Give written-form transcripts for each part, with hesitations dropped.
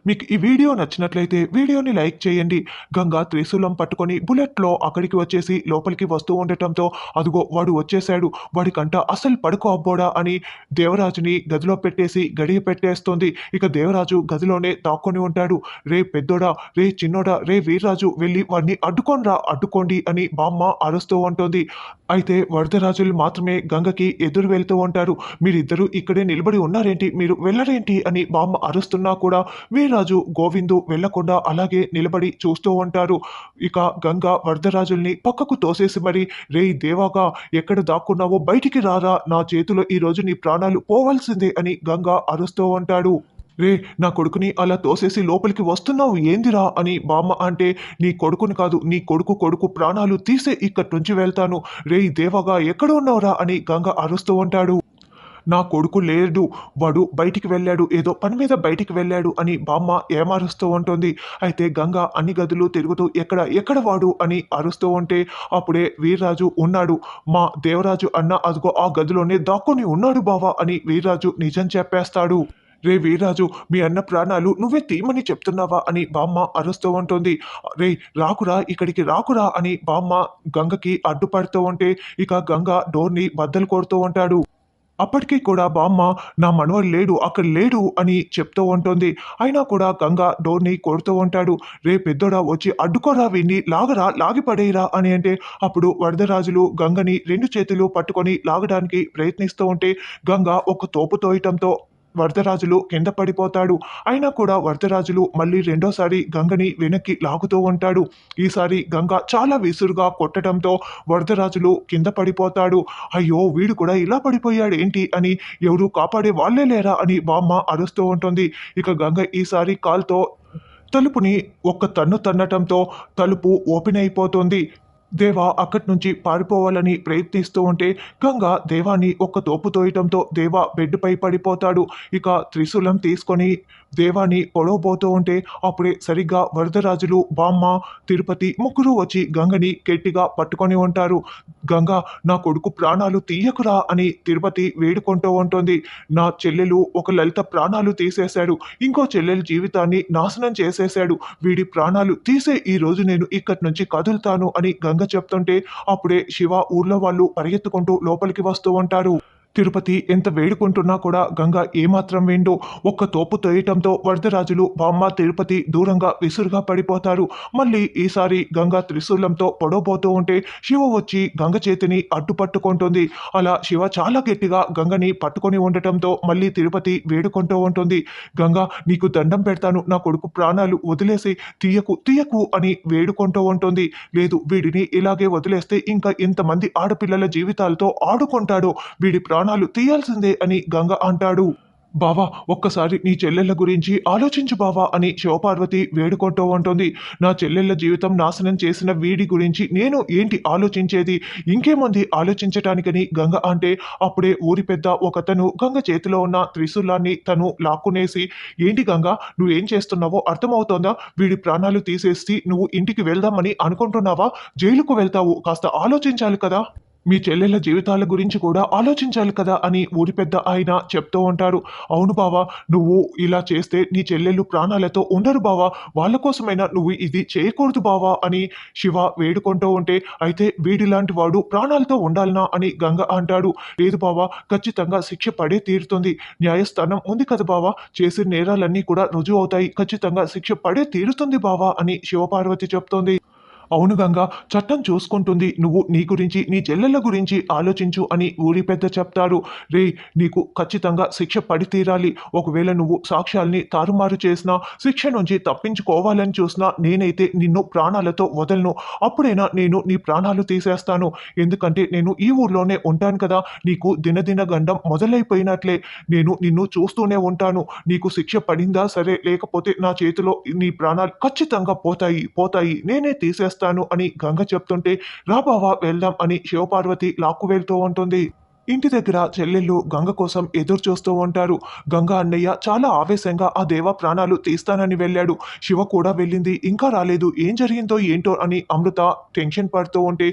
మీకు ఈ వీడియో నచ్చినట్లయితే వీడియోని లైక్ చేయండి. గంగా త్రిశూలం పట్టుకొని బుల్లెట్‌లో అక్కడికి వచ్చేసి లోపలికి వస్తూ ఉండటంతో అదుగో వాడు వచ్చేసాడు. వాడికంట అసలు పడుకో అబ్బోడా అని దేవరాజుని గదిలో పెట్టేసి గడియ పెట్టేస్తుంది. ఇక దేవరాజు గదిలోనే దాక్కొని ఉంటాడు. "రేయ్ పెద్దోడా, రేయ్ చిన్నోడా, రేయ్ వీర్రాజు వెళ్లి వాడిని అడ్డుకోండ్రా అడ్డుకోండి" అని బామ్మ అరుస్తూ ఉంటుంది. అయితే వరదరాజులు మాత్రమే గంగకి ఎదురు వెళ్తూ ఉంటారు. "మీరిద్దరూ ఇక్కడే నిలబడి ఉన్నారేంటి? మీరు వెళ్ళరేంటి?" అని బామ్మ అరుస్తున్నా కూడా వీర్రాజు, గోవిందు వెళ్ళకుండా అలాగే నిలబడి చూస్తూ ఉంటారు. ఇక గంగ వరదరాజుల్ని పక్కకు తోసేసి మరి, "రేయ్ దేవాగా, ఎక్కడ దాక్కున్నావో బయటికి రారా, నా చేతిలో ఈరోజు నీ ప్రాణాలు పోవాల్సిందే" అని గంగ అరుస్తూ ఉంటాడు. "రే నా కొడుకుని అలా తోసేసి లోపలికి వస్తున్నావు ఏందిరా" అని బామ్మ అంటే, "నీ కొడుకుని కాదు, నీ కొడుకు ప్రాణాలు తీసే ఇక్కడి నుంచి వెళ్తాను. రేయ్ దేవగా ఎక్కడ ఉన్నావురా" అని గంగ అరుస్తూ ఉంటాడు. "నా కొడుకు లేడు, వాడు బయటికి వెళ్ళాడు, ఏదో పని మీద బయటికి వెళ్ళాడు" అని బామ్మ ఏమారుస్తూ ఉంటుంది. అయితే గంగ అన్ని గదులు తిరుగుతూ ఎక్కడ ఎక్కడ వాడు అని అరుస్తూ ఉంటే అప్పుడే వీర్రాజు ఉన్నాడు. "మా దేవరాజు అన్న అదిగో ఆ గదిలోనే దాక్కుని ఉన్నాడు బావ" అని వీర్రాజు నిజం చెప్పేస్తాడు. "రే వీర్రాజు, మీ అన్న ప్రాణాలు నువ్వే తీయమని చెప్తున్నావా" అని బామ్మ అరుస్తూ ఉంటుంది. "రేయ్ రాకురా, ఇక్కడికి రాకురా" అని బామ్మ గంగకి అడ్డుపడుతూ ఉంటే ఇక గంగ డోర్‌ని బద్దలు కొడుతూ ఉంటాడు. అప్పటికి కూడా బామ్మ, "నా మనవడు లేడు, అక్కడ లేడు" అని చెప్తూ ఉంటుంది. అయినా కూడా గంగ డోర్‌ని కొడుతూ ఉంటాడు. "రే పెద్దోడా, వచ్చి అడ్డుకోరా వీడిని, లాగరా, లాగి పడేయరా" అని అంటే అప్పుడు వరదరాజులు గంగని 2 చేతులు పట్టుకొని లాగడానికి ప్రయత్నిస్తూ ఉంటే గంగ ఒక తోపు తోయటంతో వరదరాజులు కింద పడిపోతాడు. అయినా కూడా వరదరాజులు మళ్ళీ రెండోసారి గంగని వెనక్కి లాగుతూ ఉంటాడు. ఈసారి గంగ చాలా విసురుగా కొట్టడంతో వరదరాజులు కింద పడిపోతాడు. "అయ్యో, వీడు కూడా ఇలా పడిపోయాడేంటి" అని, "ఎవరు కాపాడే వాళ్ళే లేరా" అని బామ్మ అరుస్తూ ఉంటుంది. ఇక గంగ ఈసారి కాలుతో తలుపుని ఒక్క తన్ను తన్నటంతో తలుపు ఓపెన్ అయిపోతుంది. దేవ అక్కడి నుంచి పారిపోవాలని ప్రయత్నిస్తూ ఉంటే గంగ దేవాని ఒక్క తోపు తోయటంతో దేవ బెడ్‌పై పడిపోతాడు. ఇక త్రిశూలం తీసుకొని దేవాని పొడవబోతూ ఉంటే అప్పుడే సరిగ్గా వరదరాజులు, బామ్మ, తిరుపతి ముగ్గురు వచ్చి గంగని గట్టిగా పట్టుకొని ఉంటారు. "గంగ, నా కొడుకు ప్రాణాలు తీయకురా" అని తిరుపతి వేడుకుంటూ ఉంటుంది. "నా చెల్లెలు ఒక లలిత ప్రాణాలు తీసేశాడు, ఇంకో చెల్లెలు జీవితాన్ని నాశనం చేసేశాడు. వీడి ప్రాణాలు తీసే ఈరోజు నేను ఇక్కడి నుంచి కదులుతాను" అని గంగ చెప్తుంటే అప్పుడే శివ, ఊర్లో వాళ్ళు పరిగెత్తుకుంటూ లోపలికి వస్తూ ఉంటారు. తిరుపతి ఎంత వేడుకుంటున్నా కూడా గంగ ఏమాత్రం వినడు. ఒక్క తోపు తోయటంతో వరదరాజులు, బామ్మ, తిరుపతి దూరంగా విసురుగా పడిపోతారు. మళ్ళీ ఈసారి గంగ త్రిశూలంతో పొడవబోతూ ఉంటే శివ వచ్చి గంగ చేతిని అడ్డుపట్టుకుంటుంది. అలా శివ చాలా గట్టిగా గంగని పట్టుకొని ఉండటంతో మళ్ళీ తిరుపతి వేడుకుంటూ ఉంటుంది. "గంగ, నీకు దండం పెడతాను, నా కొడుకు ప్రాణాలు వదిలేసి తీయకు తీయకు" అని వేడుకుంటూ ఉంటుంది. "లేదు, వీడిని ఇలాగే వదిలేస్తే ఇంకా ఎంతమంది ఆడపిల్లల జీవితాలతో ఆడుకుంటాడో, వీడి ప్రాణాలు తీయాల్సిందే" అని గంగ అంటాడు. "బావా, ఒక్కసారి నీ చెల్లెళ్ళ గురించి ఆలోచించు బావా" అని శివపార్వతి వేడుకుంటూ ఉంటుంది. "నా చెల్లెళ్ళ జీవితం నాశనం చేసిన వీడి గురించి నేను ఏంటి ఆలోచించేది, ఇంకేముంది ఆలోచించటానికని" గంగ అంటే అప్పుడే ఊరి పెద్ద ఒకతను గంగ చేతిలో ఉన్న త్రిశూలాన్ని తను లాక్కునేసి, "ఏంటి గంగ, నువ్వేం చేస్తున్నావో అర్థమవుతోందా? వీడి ప్రాణాలు తీసేసి నువ్వు ఇంటికి వెళ్దామని అనుకుంటున్నావా? జైలుకు వెళ్తావు, కాస్త ఆలోచించాలి కదా! మీ చెల్లెళ్ళ జీవితాల గురించి కూడా ఆలోచించాలి కదా" అని ఊరి పెద్ద ఆయన చెప్తూ ఉంటారు. "అవును బావ, నువ్వు ఇలా చేస్తే నీ చెల్లెళ్ళు ప్రాణాలతో ఉండరు బావ, వాళ్ళ కోసమైనా నువ్వు ఇది చేయకూడదు బావ" అని శివ వేడుకుంటూ ఉంటే, "అయితే వీడిలాంటి వాడు ప్రాణాలతో ఉండాలనా" అని గంగ అంటాడు. "లేదు బావ, ఖచ్చితంగా శిక్ష పడే తీరుతుంది. న్యాయస్థానం ఉంది కదా బావ, చేసిన నేరాలన్నీ కూడా రుజువు అవుతాయి. ఖచ్చితంగా శిక్ష పడే తీరుతుంది బావ" అని శివపార్వతి చెప్తోంది. "అవును గంగా, చట్టం చూసుకుంటుంది. నువ్వు నీ గురించి, నీ చెల్లెళ్ళ గురించి ఆలోచించు" అని ఊరి పెద్ద చెప్తారు. "రేయ్, నీకు ఖచ్చితంగా శిక్ష పడి తీరాలి. ఒకవేళ నువ్వు సాక్ష్యాల్ని తారుమారు చేసినా, శిక్ష నుంచి తప్పించుకోవాలని చూసినా నేనైతే నిన్ను ప్రాణాలతో వదలను. అప్పుడైనా నేను నీ ప్రాణాలు తీసేస్తాను. ఎందుకంటే నేను ఈ ఊర్లోనే ఉంటాను కదా, నీకు దినదిన గండం మొదలైపోయినట్లే. నేను నిన్ను చూస్తూనే ఉంటాను. నీకు శిక్ష పడిందా సరే, లేకపోతే నా చేతిలో నీ ప్రాణాలు ఖచ్చితంగా పోతాయి, పోతాయి. నేనే తీసేస్తాను" అని గంగ చెప్తుంటే, "రా బావ వెళ్దాం" అని శివపార్వతి లాక్కు వెళ్తూ ఉంటుంది. ఇంటి దగ్గర చెల్లెళ్ళు గంగ కోసం ఎదురు చూస్తూ ఉంటారు. గంగ అన్నయ్య చాలా ఆవేశంగా ఆ దేవ ప్రాణాలు తీస్తానని వెళ్ళాడు. శివ కూడా వెళ్ళింది, ఇంకా రాలేదు. ఏం జరిగిందో ఏంటో అని అమృత టెన్షన్ పడుతూ ఉంటే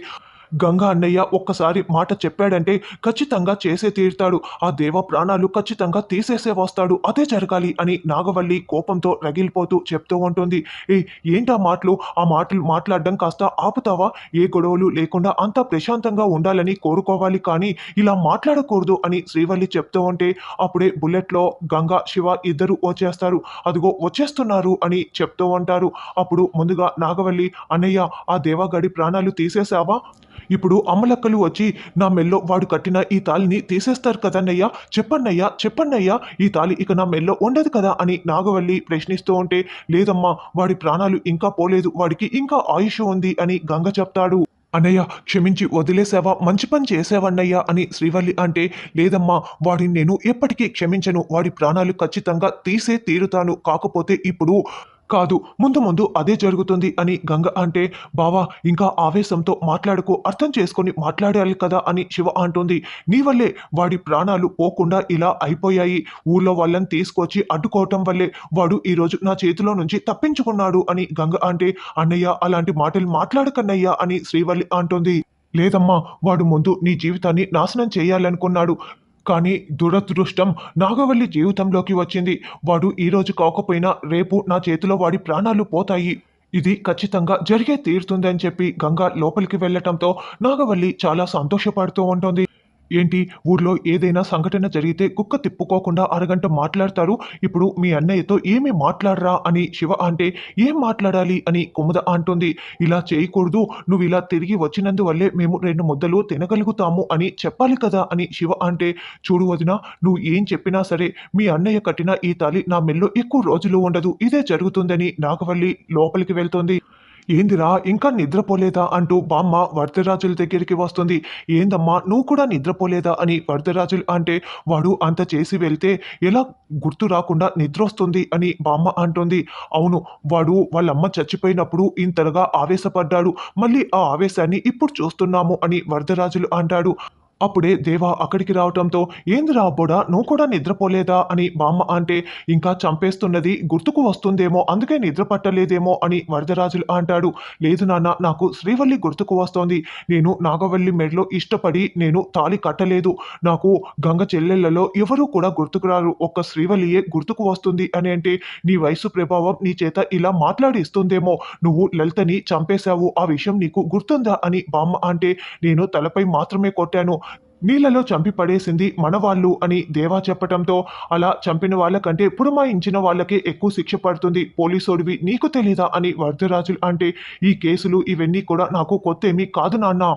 గంగ అన్నయ్య ఒక్కసారి మాట చెప్పాడంటే ఖచ్చితంగా చేసే తీరుతాడు. ఆ దేవ ప్రాణాలు ఖచ్చితంగా తీసేసే వస్తాడు. అదే జరగాలి అని నాగవల్లి కోపంతో రగిలిపోతూ చెప్తూ ఉంటుంది. ఏయ్! ఏంటా మాటలు? ఆ మాటలు మాట్లాడడం కాస్త ఆపుతావా? ఏ గొడవలు లేకుండా అంతా ప్రశాంతంగా ఉండాలని కోరుకోవాలి కానీ ఇలా మాట్లాడకూడదు అని శ్రీవల్లి చెప్తూ ఉంటే అప్పుడే బుల్లెట్‌లో గంగ, శివ ఇద్దరు వచ్చేస్తారు. అదిగో వచ్చేస్తున్నారు అని చెప్తూ ఉంటారు. అప్పుడు ముందుగా నాగవల్లి, అన్నయ్య ఆ దేవగాడి ప్రాణాలు తీసేసావా? ఇప్పుడు అమ్మలక్కలు వచ్చి నా మెల్లో వాడు కట్టిన ఈ తాళిని తీసేస్తారు కదన్నయ్య, చెప్పన్నయ్య, చెప్పన్నయ్య, ఈ తాళి ఇక నా మెల్లో ఉండదు కదా అని నాగవల్లి ప్రశ్నిస్తూ ఉంటే, లేదమ్మా వాడి ప్రాణాలు ఇంకా పోలేదు, వాడికి ఇంకా ఆయుష్ ఉంది అని గంగ చెప్తాడు. అన్నయ్య క్షమించి వదిలేసావా, మంచి పని చేసావన్నయ్య అని శ్రీవల్లి అంటే, లేదమ్మా వాడిని నేను ఎప్పటికీ క్షమించను, వాడి ప్రాణాలు ఖచ్చితంగా తీసే తీరుతాను, కాకపోతే ఇప్పుడు కాదు, ముందు ముందు అదే జరుగుతుంది అని గంగ అంటే, బావా ఇంకా ఆవేశంతో మాట్లాడకు, అర్థం చేసుకొని మాట్లాడాలి కదా అని శివ అంటుంది. నీ వల్లే వాడి ప్రాణాలు పోకుండా ఇలా అయిపోయాయి, ఊళ్ళో వాళ్ళని తీసుకొచ్చి అడ్డుకోవటం వల్లే వాడు ఈరోజు నా చేతిలో నుంచి తప్పించుకున్నాడు అని గంగ అంటే, అన్నయ్య అలాంటి మాటలు మాట్లాడకన్నయ్య అని శ్రీవల్లి అంటుంది. లేదమ్మా వాడు ముందు నీ జీవితాన్ని నాశనం చేయాలనుకున్నాడు, కానీ దురదృష్టం నాగవల్లి జీవితంలోకి వచ్చింది. వాడు ఈరోజు కాకపోయినా రేపు నా చేతిలో వాడి ప్రాణాలు పోతాయి. ఇది ఖచ్చితంగా జరిగే తీరుతుందని చెప్పి గంగ లోపలికి వెళ్ళటంతో నాగవల్లి చాలా సంతోషపడుతూ ఉంటుంది. ఏంటి ఊర్లో ఏదైనా సంఘటన జరిగితే కుక్క తిప్పుకోకుండా అరగంట మాట్లాడతారు, ఇప్పుడు మీ అన్నయ్యతో ఏమీ మాట్లాడరా అని శివ అంటే, ఏం మాట్లాడాలి అని కుముద అంటుంది. ఇలా చేయకూడదు, నువ్వు ఇలా తిరిగి వచ్చినందువల్లే మేము 2 ముద్దలు తినగలుగుతాము అని చెప్పాలి కదా అని శివ అంటే, చూడు వదిన నువ్వు ఏం చెప్పినా సరే మీ అన్నయ్య కట్టిన ఈ తాళి నా మెల్లో ఎక్కువ రోజులు ఉండదు, ఇదే జరుగుతుందని నాగవల్లి లోపలికి వెళ్తుంది. ఏందిరా ఇంకా నిద్రపోలేదా అంటూ బామ్మ వరదరాజుల దగ్గరికి వస్తుంది. ఏందమ్మా నువ్వు కూడా నిద్రపోలేదా అని వరదరాజులు అంటే, వాడు అంత చేసి వెళ్తే ఎలా గుర్తు రాకుండా నిద్రొస్తుంది అని బామ్మ అంటుంది. అవును వాడు వాళ్ళమ్మ చచ్చిపోయినప్పుడు ఇంతగా ఆవేశపడ్డాడు, మళ్ళీ ఆ ఆవేశాన్ని ఇప్పుడు చూస్తున్నాము అని వరదరాజులు అంటాడు. అప్పుడే దేవ అక్కడికి రావటంతో, ఏందిరా అబ్బోడా నువ్వు కూడా నిద్రపోలేదా అని బామ్మ అంటే, ఇంకా చంపేస్తున్నది గుర్తుకు వస్తుందేమో అందుకే నిద్ర పట్టలేదేమో అని వరదరాజులు అంటాడు. లేదు నాన్న నాకు శ్రీవల్లి గుర్తుకు వస్తోంది, నేను నాగవల్లి మెడలో ఇష్టపడి నేను తాళి కట్టలేదు, నాకు గంగ చెల్లెళ్లలో ఎవరూ కూడా గుర్తుకు రారు, ఒక్క శ్రీవల్లియే గుర్తుకు వస్తుంది అని అంటే, నీ వయసు ప్రభావం నీ చేత ఇలా మాట్లాడిస్తుందేమో, నువ్వు లలితని చంపేశావు ఆ విషయం నీకు గుర్తుందా అని బామ్మ అంటే, నేను తలపై మాత్రమే కొట్టాను, నీళ్లలో చంపి పడేసింది మనవాళ్ళు అని దేవా చెప్పటంతో, అలా చంపిన వాళ్ళకంటే పురమాయించిన వాళ్ళకే ఎక్కువ శిక్ష పడుతుంది, పోలీసోడివి నీకు తెలీదా అని వరదరాజులు అంటే, ఈ కేసులు ఇవన్నీ కూడా నాకు కొత్తేమీ కాదు నాన్న,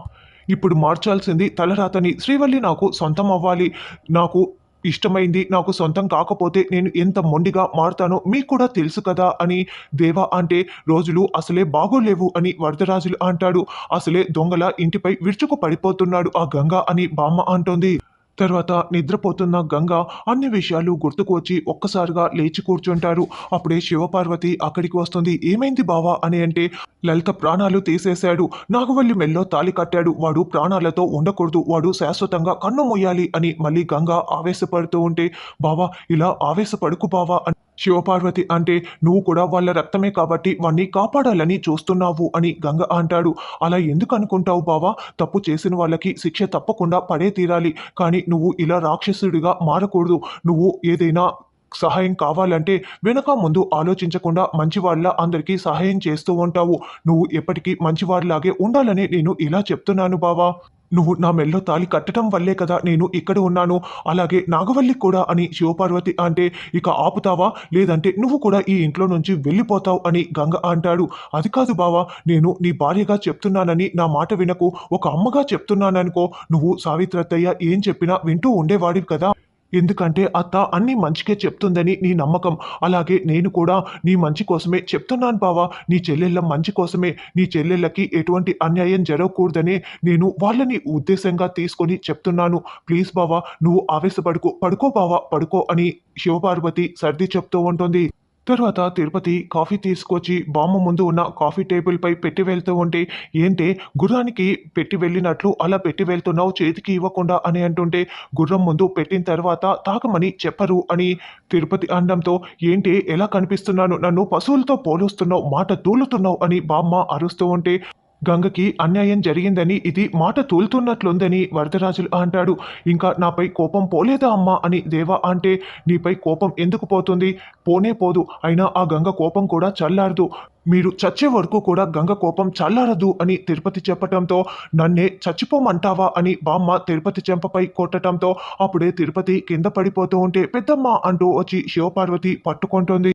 ఇప్పుడు మార్చాల్సింది తలరాతని, శ్రీవల్లి నాకు సొంతం అవ్వాలి, నాకు ఇష్టమైంది నాకు సొంతం కాకపోతే నేను ఎంత మొండిగా మారుతానో మీకు కూడా తెలుసు కదా అని దేవా అంటే, రోజులు అసలే బాగోలేవు అని వరదరాజులు అంటాడు. అసలే దొంగల ఇంటిపై విరుచుకు పడిపోతున్నాడు ఆ గంగ అని బామ్మ అంటోంది. తర్వాత నిద్రపోతున్న గంగ అన్ని విషయాలు గుర్తుకు వచ్చి ఒక్కసారిగా లేచి కూర్చుంటారు. అప్పుడే శివపార్వతి అక్కడికి వస్తుంది. ఏమైంది బావా అని అంటే, లలిత ప్రాణాలు తీసేశాడు, నాగవల్లి మెల్లో తాళి కట్టాడు, వాడు ప్రాణాలతో ఉండకూడదు, వాడు శాశ్వతంగా కన్ను మొయ్యాలి అని మళ్ళీ గంగ ఆవేశపడుతూ ఉంటే, బావా ఇలా ఆవేశపడుకు బావా అని శివపార్వతి అంటే, నువ్వు కూడా వాళ్ళ రక్తమే కాబట్టి వాణ్ణి కాపాడాలని చూస్తున్నావు అని గంగ అంటాడు. అలా ఎందుకు అనుకుంటావు బావా, తప్పు చేసిన వాళ్ళకి శిక్ష తప్పకుండా పడే తీరాలి, కానీ నువ్వు ఇలా రాక్షసుడిగా మారకూడదు, నువ్వు ఏదైనా సహాయం కావాలంటే వెనక ముందు ఆలోచించకుండా మంచివాళ్ళ అందరికీ సహాయం చేస్తూ ఉంటావు, నువ్వు ఎప్పటికీ మంచివాడిలాగే ఉండాలని నేను ఇలా చెప్తున్నాను బావా, నువ్వు నా మెల్లో తాళి కట్టడం వల్లే కదా నేను ఇక్కడ ఉన్నాను, అలాగే నాగవల్లి కూడా అని శివపార్వతి అంటే, ఇక ఆపుతావా లేదంటే నువ్వు కూడా ఈ ఇంట్లో నుంచి వెళ్ళిపోతావు అని గంగ అంటాడు. అది కాదు బావా, నేను నీ భార్యగా చెప్తున్నానని నా మాట వినకు, ఒక అమ్మగా చెప్తున్నాననుకో, నువ్వు సావిత్రత్తయ్య ఏం చెప్పినా వింటూ ఉండేవాడివి కదా, ఎందుకంటే అత్త అన్నీ మంచికే చెప్తుందని నీ నమ్మకం, అలాగే నేను కూడా నీ మంచి కోసమే చెప్తున్నాను బావా, నీ చెల్లెళ్ళ మంచి కోసమే, నీ చెల్లెళ్ళకి ఎటువంటి అన్యాయం జరగకూడదనే నేను వాళ్ళని ఉద్దేశంగా తీసుకొని చెప్తున్నాను, ప్లీజ్ బావా నువ్వు ఆవేశపడుకో, పడుకో బావా పడుకో అని శివపార్వతి సర్ది చెప్తూ ఉంటుంది. తర్వాత తిరుపతి కాఫీ తీసుకొచ్చి బామ్మ ముందు ఉన్న కాఫీ టేబుల్పై పెట్టి వెళ్తూ ఉంటే, ఏంటే గుర్రానికి పెట్టి వెళ్ళినట్లు అలా పెట్టి వెళ్తున్నావు చేతికి ఇవ్వకుండా అని అంటుంటే, గుర్రం ముందు పెట్టిన తర్వాత తాగమని చెప్పరు అని తిరుపతి అనడంతో, ఏంటి ఎలా కనిపిస్తున్నాను, నన్ను పశువులతో పోలుస్తున్నావు, మాట తూలుతున్నావు అని బామ్మ అరుస్తూ ఉంటే, గంగకి అన్యాయం జరిగిందని ఇది మాట తూలుతున్నట్లుందని వరదరాజులు అంటాడు. ఇంకా నాపై కోపం పోలేదా అమ్మా అని దేవ అంటే, నీపై కోపం ఎందుకు పోతుంది? పోనే పోదు. అయినా ఆ గంగ కోపం కూడా చల్లారదు. మీరు చచ్చే వరకు కూడా గంగ కోపం చల్లారదు అని తిరుపతి చెప్పటంతో, నన్నే చచ్చిపోమంటావా అని బామ్మ తిరుపతి చెంపపై కొట్టటంతో అప్పుడే తిరుపతి కింద పడిపోతూ ఉంటే పెద్దమ్మ అంటూ వచ్చి శివపార్వతి పట్టుకుంటుంది.